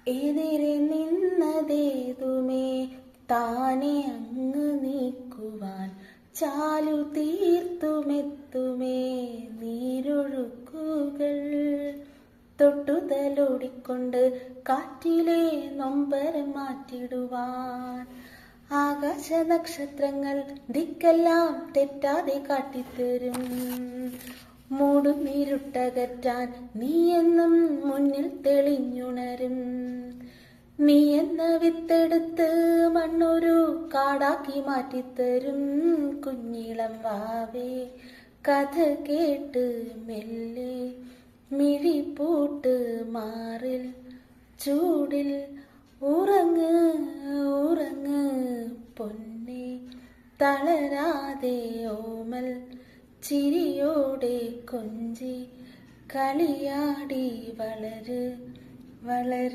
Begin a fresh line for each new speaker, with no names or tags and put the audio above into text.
എതിരെ നിന്നതേതുമേ താനെ അങ്ങ് നീക്കുവാൻ ചാലു തീർത്തുമെത്തുമേ നീരൊഴുക്കുകൾ. തൊട്ടുതലോടിക്കൊണ്ട് കാറ്റിലെ നൊമ്പരം മാറ്റിടുവാൻ ആകാശ നക്ഷത്രങ്ങൾ ദിക്കെല്ലാം തെറ്റാതെ കാട്ടിത്തരും. മൂടുന്നിരുട്ടകറ്റാൻ നീയെന്നും മുന്നിൽ തെളിഞ്ഞുണരും. നീ എന്ന വിത്തെടുത്ത് മണ്ണൊരു കാടാക്കി മാറ്റിത്തരും. കുഞ്ഞിളം വാവേ കഥ കേട്ട് മെല്ലെ മിഴിപ്പൂട്ട് മാറിൽ ചൂടിൽ ഉറങ്ങ് ഉറങ്ങ് പൊന്നെ. തളരാതെ ഓമൽ ചിരിയോടെ കൊഞ്ചി കളിയാടി വളര് വളര്.